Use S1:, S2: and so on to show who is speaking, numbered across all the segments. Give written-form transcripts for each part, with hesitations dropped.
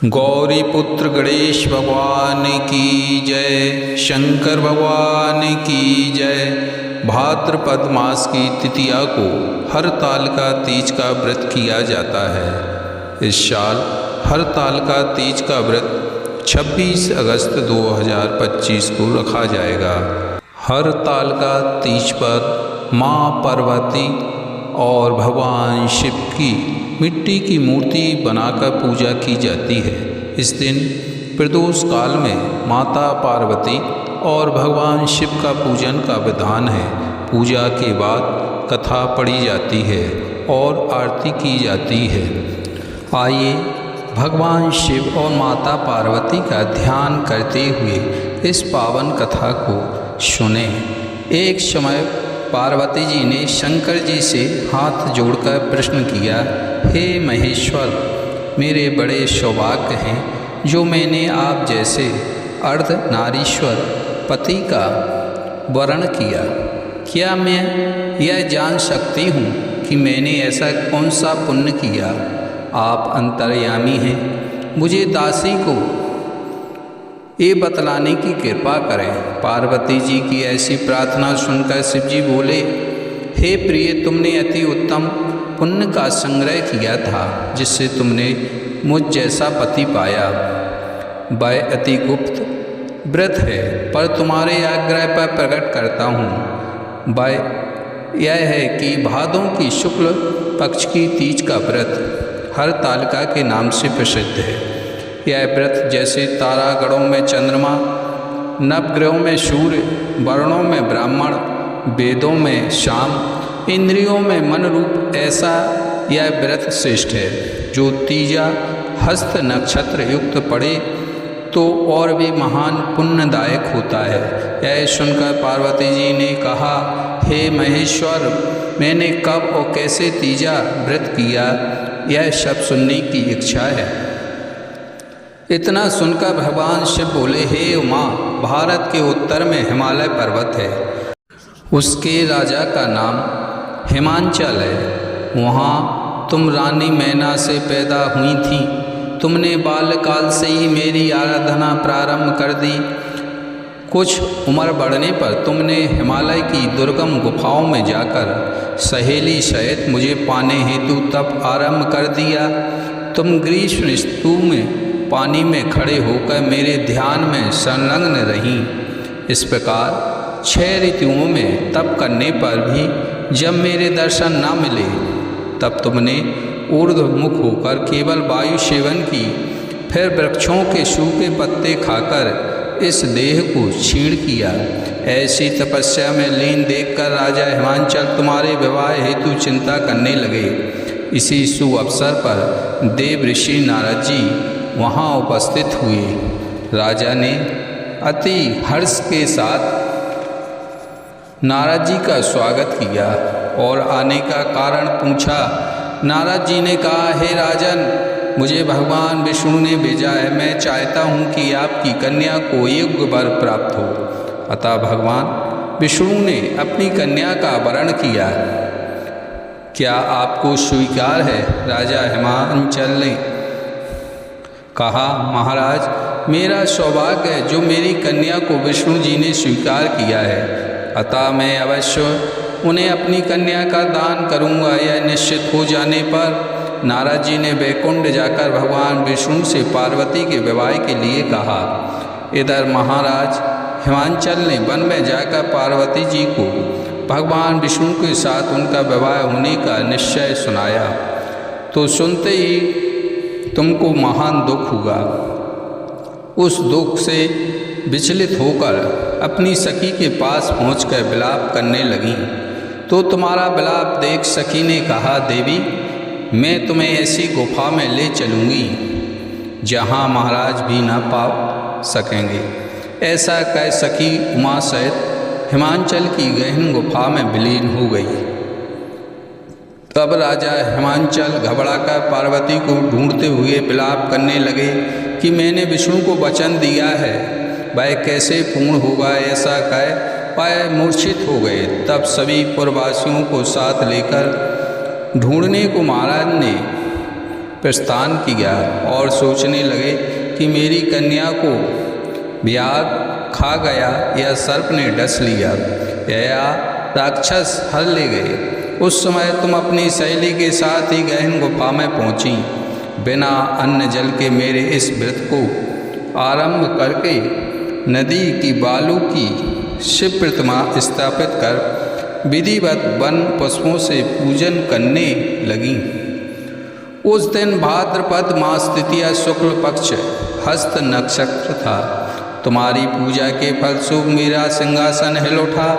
S1: गौरीपुत्र गणेश भगवान की जय। शंकर भगवान की जय। भाद्रपद मास की तृतीया को हरतालिका तीज का व्रत किया जाता है। इस साल हरतालिका तीज का व्रत 26 अगस्त 2025 को रखा जाएगा। हरतालिका तीज पर माँ पार्वती और भगवान शिव की मिट्टी की मूर्ति बनाकर पूजा की जाती है। इस दिन प्रदोष काल में माता पार्वती और भगवान शिव का पूजन का विधान है। पूजा के बाद कथा पढ़ी जाती है और आरती की जाती है। आइए भगवान शिव और माता पार्वती का ध्यान करते हुए इस पावन कथा को सुने। एक समय पार्वती जी ने शंकर जी से हाथ जोड़कर प्रश्न किया, हे महेश्वर, मेरे बड़े सौभाग्य हैं जो मैंने आप जैसे अर्धनारीश्वर पति का वरण किया। क्या मैं यह जान सकती हूँ कि मैंने ऐसा कौन सा पुण्य किया? आप अंतर्यामी हैं, मुझे दासी को ये बतलाने की कृपा करें। पार्वती जी की ऐसी प्रार्थना सुनकर शिव जी बोले, हे प्रिय, तुमने अति उत्तम पुण्य का संग्रह किया था जिससे तुमने मुझ जैसा पति पाया। वह अति गुप्त व्रत है, पर तुम्हारे आग्रह पर प्रकट करता हूँ। वह यह है कि भादों की शुक्ल पक्ष की तीज का व्रत हरतालिका के नाम से प्रसिद्ध है। यह व्रत जैसे तारागणों में चंद्रमा, नवग्रहों में सूर्य, वर्णों में ब्राह्मण, वेदों में शाम, इंद्रियों में मन रूप, ऐसा यह व्रत श्रेष्ठ है। जो तीजा हस्त नक्षत्र युक्त पड़े तो और भी महान पुण्यदायक होता है। यह सुनकर पार्वती जी ने कहा, हे महेश्वर, मैंने कब और कैसे तीजा व्रत किया, यह सब सुनने की इच्छा है। इतना सुनकर भगवान शिव बोले, हे उमा, भारत के उत्तर में हिमालय पर्वत है, उसके राजा का नाम हिमांचल है। वहाँ तुम रानी मैना से पैदा हुई थी। तुमने बाल्यकाल से ही मेरी आराधना प्रारंभ कर दी। कुछ उम्र बढ़ने पर तुमने हिमालय की दुर्गम गुफाओं में जाकर सहेली सहित मुझे पाने हेतु तप आरंभ कर दिया। तुम ग्रीष्म ऋतु में पानी में खड़े होकर मेरे ध्यान में संलग्न रहीं। इस प्रकार 6 ऋतुओं में तप करने पर भी जब मेरे दर्शन न मिले, तब तुमने ऊर्ध्वमुख होकर केवल वायु सेवन की, फिर वृक्षों के सूखे पत्ते खाकर इस देह को क्षीण किया। ऐसी तपस्या में लीन देखकर राजा हिमांचल तुम्हारे विवाह हेतु चिंता करने लगे। इसी शुभ अवसर पर देव ऋषि नारद जी वहाँ उपस्थित हुए। राजा ने अति हर्ष के साथ नारद जी का स्वागत किया और आने का कारण पूछा। नारद जी ने कहा, हे राजन, मुझे भगवान विष्णु ने भेजा है। मैं चाहता हूँ कि आपकी कन्या को योग्य वर प्राप्त हो। अतः भगवान विष्णु ने अपनी कन्या का वरण किया। क्या आपको स्वीकार है? राजा हिमांचल ने कहा, महाराज, मेरा सौभाग्य है जो मेरी कन्या को विष्णु जी ने स्वीकार किया है। अतः मैं अवश्य उन्हें अपनी कन्या का दान करूंगा। यह निश्चित हो जाने पर नारद जी ने वैकुंठ जाकर भगवान विष्णु से पार्वती के विवाह के लिए कहा। इधर महाराज हिमांचल ने वन में जाकर पार्वती जी को भगवान विष्णु के साथ उनका विवाह होने का निश्चय सुनाया। तो सुनते ही तुमको महान दुख हुआ। उस दुख से विचलित होकर अपनी सखी के पास पहुंचकर विलाप करने लगी। तो तुम्हारा विलाप देख सखी ने कहा, देवी, मैं तुम्हें ऐसी गुफा में ले चलूँगी जहाँ महाराज भी न पा सकेंगे। ऐसा कह सखी उमा सहित हिमांचल की गहन गुफा में विलीन हो गई। तब राजा हिमांचल घबराकर पार्वती को ढूंढते हुए विलाप करने लगे कि मैंने विष्णु को वचन दिया है, वह कैसे पूर्ण होगा। ऐसा कह वह मूर्छित हो गए। तब सभी पुरवासियों को साथ लेकर ढूंढने को महाराज ने प्रस्थान किया और सोचने लगे कि मेरी कन्या को व्याघ्र खा गया या सर्प ने डस लिया या राक्षस हर ले गए। उस समय तुम अपनी सहेली के साथ ही गहन गुफा में पहुँची। बिना अन्न जल के मेरे इस व्रत को आरंभ करके नदी की बालू की शिव प्रतिमा स्थापित कर विधिवत वन पुष्पों से पूजन करने लगी। उस दिन भाद्रपद मास तृतीया शुक्ल पक्ष हस्त नक्षत्र था। तुम्हारी पूजा के फलस्वरूप मेरा सिंहासन हिल उठा।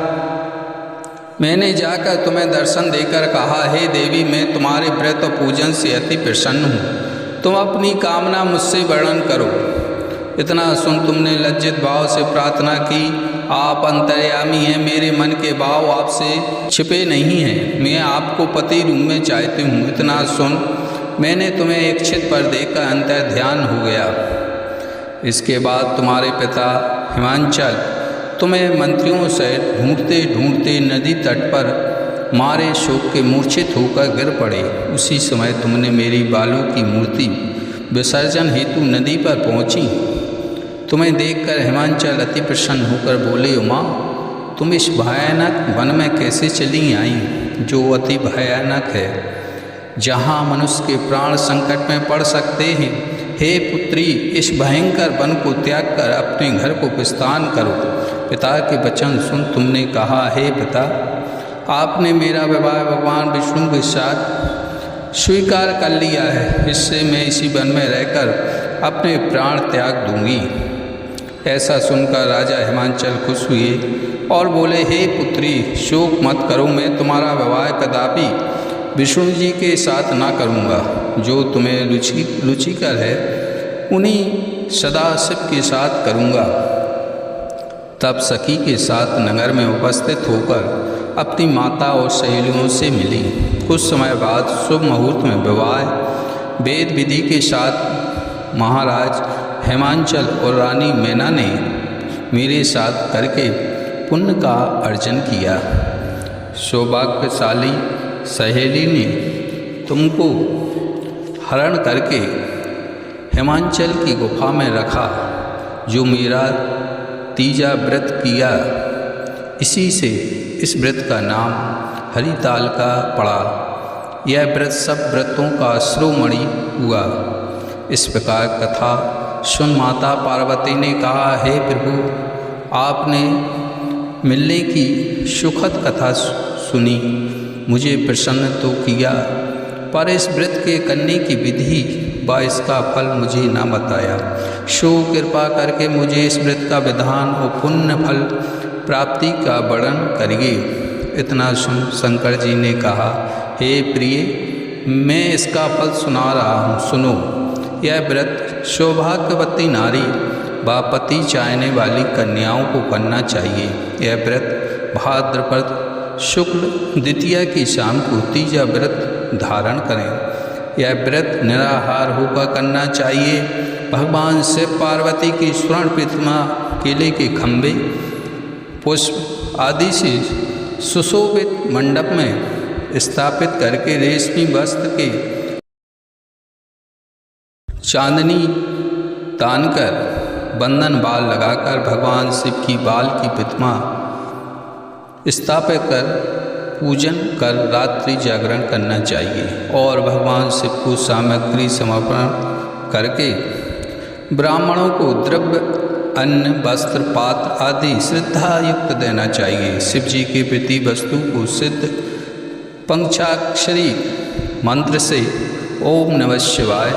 S1: मैंने जाकर तुम्हें दर्शन देकर कहा, हे देवी, मैं तुम्हारे व्रत और पूजन से अति प्रसन्न हूँ। तुम अपनी कामना मुझसे वर्णन करो। इतना सुन तुमने लज्जित भाव से प्रार्थना की, आप अंतर्यामी हैं, मेरे मन के भाव आपसे छिपे नहीं हैं, मैं आपको पति रूप में चाहती हूँ। इतना सुन मैंने तुम्हें इच्छित पर देखकर अंतर ध्यान हो गया। इसके बाद तुम्हारे पिता हिमांचल तुम्हें मंत्रियों से ढूंढते ढूंढते नदी तट पर मारे शोक के मूर्छित होकर गिर पड़े। उसी समय तुमने मेरी बालू की मूर्ति विसर्जन हेतु नदी पर पहुँची। तुम्हें देखकर हिमांचल अति प्रसन्न होकर बोले, उमा, तुम इस भयानक वन में कैसे चली आई, जो अति भयानक है, जहाँ मनुष्य के प्राण संकट में पड़ सकते हैं। हे पुत्री, इस भयंकर वन को त्याग कर अपने घर को प्रस्थान करो। पिता के वचन सुन तुमने कहा, हे पिता, आपने मेरा विवाह भगवान विष्णु के साथ स्वीकार कर लिया है, इससे मैं इसी वन में रहकर अपने प्राण त्याग दूंगी। ऐसा सुनकर राजा हिमांचल खुश हुए और बोले, हे पुत्री, शोक मत करो, मैं तुम्हारा विवाह कदापि विष्णु जी के साथ ना करूँगा। जो तुम्हें रुचिकर है उन्हीं सदाशिव के साथ करूँगा। तब सखी के साथ नगर में उपस्थित होकर अपनी माता और सहेलियों से मिली। कुछ समय बाद शुभ मुहूर्त में विवाह वेद विधि के साथ महाराज हिमांचल और रानी मैना ने मेरे साथ करके पुण्य का अर्जन किया। सौभाग्यशाली सहेली ने तुमको हरण करके हिमांचल की गुफा में रखा, जो मेरा तीजा व्रत किया। इसी से इस व्रत का नाम हरिताल का पड़ा। यह व्रत सब व्रतों का शिरोमणि हुआ। इस प्रकार कथा सुन माता पार्वती ने कहा, हे प्रभु, आपने मिलने की सुखद कथा सुनी, मुझे प्रसन्न तो किया, पर इस व्रत के करने की विधि व इसका फल मुझे न बताया। सो कृपा करके मुझे इस व्रत का विधान और पुण्य फल प्राप्ति का वर्णन करिए। इतना सुन शंकर जी ने कहा, हे प्रिय, मैं इसका फल सुना रहा हूँ, सुनो। यह व्रत सौभाग्यवती नारी व पति चाहने वाली कन्याओं को करना चाहिए। यह व्रत भाद्रपद शुक्ल द्वितीया की शाम को तीजा व्रत धारण करें। यह व्रत निराहार होकर करना चाहिए। भगवान शिव पार्वती की स्वर्ण प्रतिमा केले के खंभे पुष्प आदि से सुशोभित मंडप में स्थापित करके रेशमी वस्त्र के चांदनी तानकर बंधन बाल लगाकर भगवान शिव की बाल की प्रतिमा स्थापित कर पूजन कर रात्रि जागरण करना चाहिए और भगवान शिव को सामग्री समर्पण करके ब्राह्मणों को द्रव्य, अन्न, वस्त्र, पात्र आदि श्रद्धा युक्त देना चाहिए। शिव जी के प्रति वस्तु को सिद्ध पंचाक्षरी मंत्र से ओम नमः शिवाय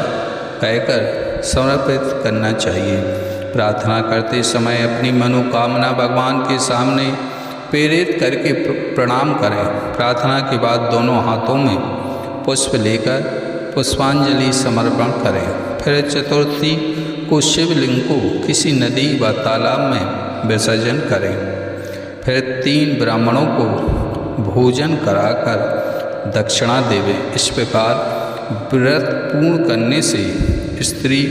S1: कहकर समर्पित करना चाहिए। प्रार्थना करते समय अपनी मनोकामना भगवान के सामने प्रेरित करके प्रणाम करें। प्रार्थना के बाद दोनों हाथों में पुष्प लेकर पुष्पांजलि समर्पण करें। फिर चतुर्थी को शिवलिंग को किसी नदी व तालाब में विसर्जन करें। फिर 3 ब्राह्मणों को भोजन कराकर दक्षिणा देवें। इस प्रकार व्रत पूर्ण करने से स्त्री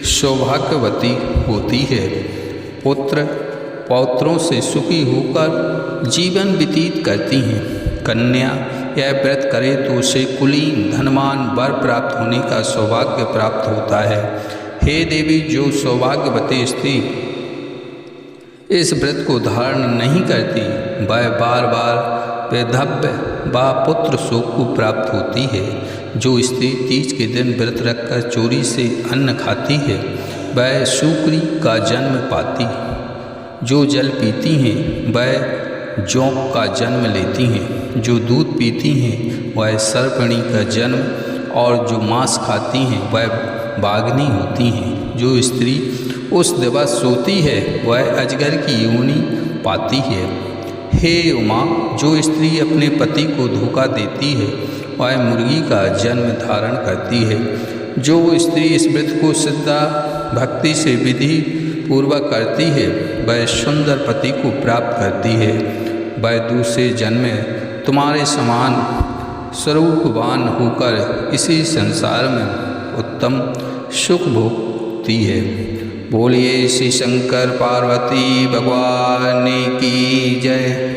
S1: सौभाग्यवती होती है, पुत्र पौत्रों से सुखी होकर जीवन व्यतीत करती हैं, कन्या यह व्रत करे तो उसे कुलीन धनवान वर प्राप्त होने का सौभाग्य प्राप्त होता है। हे देवी, जो सौभाग्यवती स्त्री इस व्रत को धारण नहीं करती वह बार बार वैधव्य व पुत्र शोक को प्राप्त होती है। जो स्त्री तीज के दिन व्रत रखकर चोरी से अन्न खाती है वह शुक्री का जन्म पाती। जो जल पीती हैं वह जोंक का जन्म लेती हैं। जो दूध पीती हैं वह सर्पणी का जन्म और जो मांस खाती हैं वह बाघनी होती हैं। जो स्त्री उस दिवस सोती है वह अजगर की योनि पाती है। हे उमा, जो स्त्री अपने पति को धोखा देती है वह मुर्गी का जन्म धारण करती है। जो स्त्री इस व्रत को श्रद्धा भक्ति से विधि पूर्वक करती है वह सुंदर पति को प्राप्त करती है। वह दूसरे जन्म में तुम्हारे समान स्वरूपवान होकर इसी संसार में उत्तम सुख भोगती है। बोलिए श्री शंकर पार्वती भगवान की जय।